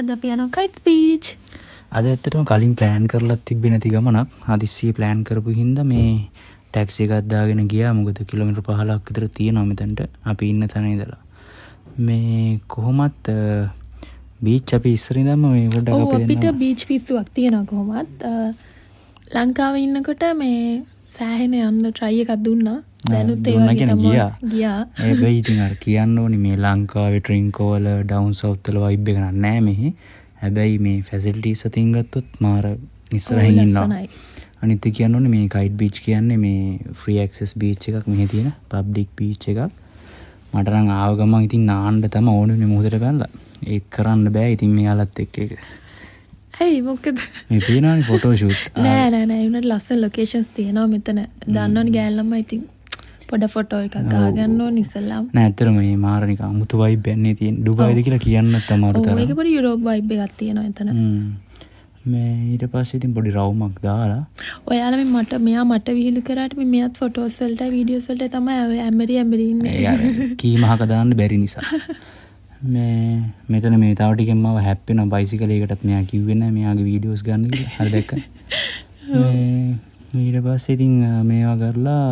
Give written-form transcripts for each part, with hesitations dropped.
අද අපි යනවා කයිට් බීච්. අද ඇත්තටම කලින් ප්ලෑන් කරලා තිබ්බේ නැති ගමනක්. හදිස්සියේ ප්ලෑන් කරපු හින්දා මේ ටැක්සි එකක් දාගෙන ගියා. මොකද කිලෝමීටර් 15ක් විතර තියෙනවා මෙතනට අපි ඉන්න තැන ඉඳලා. මේ කොහොමත් බීච් අපි ඉස්සර ඉඳන්ම මේ පොඩ්ඩක් ඔව් අපි අපිට දෙන්නා බීච් පිස්සුවක් තියෙනවා කොහොමත්. ලංකාවේ ඉන්නකොට මේ සෑහෙන යන්න try එකක් දුන්නා. දැනුත් ඒ දුන්නා වගේ කියන්නේ තමයි ගියා. හැබැයි ඉතින් අර කියන්න ඕනේ මේ ලංකාවේ ට්‍රින්කෝ වල ඩවුන් සවුත් වල වයිබ් එක නැහැ මෙහි. හැබැයි මේ ෆැසිලිටිස් අතින් ගත්තොත් මාර ඉස්සරහින් ඉන්නවා. ලස්සනයි. අනිත් එක කියන්න ඕනේ මේ කයිට් බීච් කියන්නේ මේ ෆ්‍රී ඇක්සස් බීච් එකක් මෙහි තියෙන පබ්ලික් බීච් එකක්. මට නම් ආව ගමන් ඉතින් නාන්න තමයි ඕනේ මොහොතට බැලලා. ඒක කරන්න බෑ ඉතින් මෙයාලත් එක්ක ඒක. ඇයි මොකද? මේ පේනවනේ ෆොටෝ ෂූට්. නෑ උනට ලස්සන ලොකේෂන්ස් තියෙනවා මෙතන. දන්නවනේ ගෑල්ලම්ම ඉතින් පොඩ ෆොටෝ එකක් ගාගන්න ඕනේ ඉස්සෙල්ලාම. නෑ ඇත්තටම මේ මාර නිකන් අමුතු වයිබ් එකක් තියෙන. ඩුබායිද කියලා කියන්නත් අමාරු තරම්. ඒක පොඩි යුරෝප් වයිබ් එකක් තියෙනවා එතන. මේ ඊට පස්සේ ඉතින් පොඩි රවුමක් දාලා ඔයාලා මෙයා මට විහිළු කරාට මෙයාත් ෆොටෝස් වලට වීඩියෝස් වලට තමයි ඇමරි ඉන්නේ. කීමහක දාන්න බැරි නිසා. මේ මෙතන මේ තව ටිකෙන් මම හැප්පෙනවා බයිසිකල් එකටත් මෙයා කිව්වේ නැහැ මෙයාගේ වීඩියෝස් ගන්න කියලා. හරි දැක්කද? මේ ඊට පස්සේ ඉතින් මේවා කරලා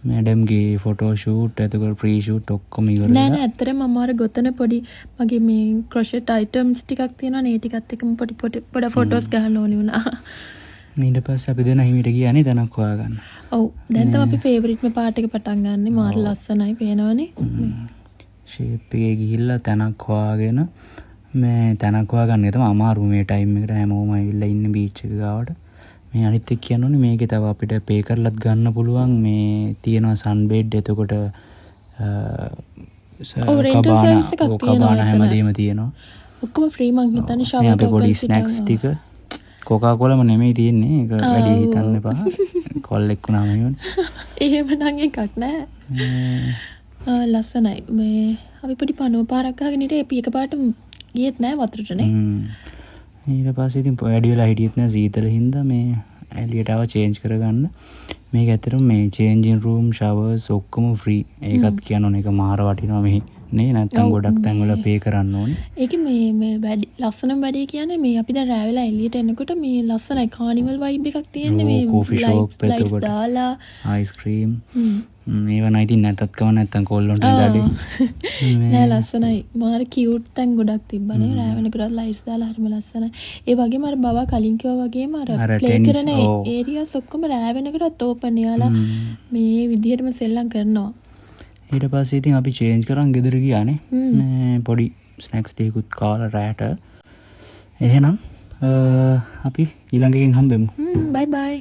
මැඩම්ගේ ෆොටෝ ෂූට් එතකොට ප්‍රී ෂූට් ඔක්කොම ඉවරලා නෑ ඇත්තටම මම අර ගොතන පොඩි මගේ මේ ක්‍රොෂට් අයිටම්ස් ටිකක් තියෙනවා නේ ටිකත් එක්කම පොඩ ෆොටෝස් ගන්න ඕනි වුණා. ඊට පස්සේ අපි දෙන හිමිට ගියානේ තනක් හොයාගන්න. ඔව් දැන් තමයි අපි ෆේවරිට්ම පාට් එක පටන් ගන්නෙ මාර ලස්සනයි පේනවනේ. ෂේප් එකේ ගිහිල්ලා තනක් හොයාගෙන මේ තනක් හොයාගන්න තමයි අමාරු මේ ටයිම් එකට හැමෝම ඇවිල්ලා ඉන්නේ බීච් එක ගාවට. මේ අනිත් එක කියන්න ඕනේ මේකේ තව අපිට පේ කරලත් ගන්න පුළුවන් මේ තියෙනවා සන් බෙඩ් එතකොට කබාන හැමදේම තියෙනවා. ඔක්කොම ෆ්‍රී මං හිතන්නේ ෂවර් මේ අපේ පොඩි ස්නැක්ස් ටික කොකා කොලාම නෙමෙයි තියෙන්නේ. ඒක වැඩි හිතන්න එපා. කොල්ලෙක් වුණාම එහෙමනේ. එහෙම නම් එකක් නෑ. ලස්සනයි. මේ අපි පොඩි පණුව පාරක් ගහගෙන ඉතින් අපි එකපාරට ගියෙත් නෑ වතුරටනේ. ඊට පස්සේ ඉතින් වැඩි වෙලා හිටියෙත් නෑ සීතල හින්දා මේ එළියට ආව චේන්ජ් කරගන්න. මේක ඇත්තටම මේ චේන්ජින් රූම් ෂවර්ස් ඔක්කොම ෆ්‍රී. ඒකත් කියන්න ඕනේ ඒක මාර වටිනවා මෙහි. නේ නැත්තම් ගොඩක් තැන් වල පේ කරන්න ඕනේ. ඒක මේ වැඩි ලස්සනම වැඩේ කියන්නේ මේ අපි දැන් රෑ වෙලා එළියට එනකොට මේ ලස්සනයි කානිවල් වයිබ් එකක් තියෙන්නේ මේ කෝෆි ෂොප් එතකොට දාලා අයිස්ක්‍රීම් මේවා නයි ඉතින් නැතත් කව නැත්තම් කොල්ලොන්ට ඉඳඩේ. නෑ ලස්සනයි. මාර කියුට් තැන් ගොඩක් තිබ්බනේ රෑ වෙනකොට ලයිට්ස් දාලා හරිම ලස්සනයි. ඒ වගේම අර බවා කලින් කිව්වා වගේම අර ප්ලේ කරන ඒරියාස් ඔක්කොම රෑ වෙනකොටත් ඕපන් යාලා මේ විදිහටම සෙල්ලම් කරනවා. ඊට පස්සේ ඉතින් අපි චේන්ජ් කරන් ගෙදර ගියානේ. මේ පොඩි ස්නැක්ස් ටිකකුත් කාලා රෑට. එහෙනම් අපි ඊළඟ එකෙන් හම්බෙමු. බයි බයි.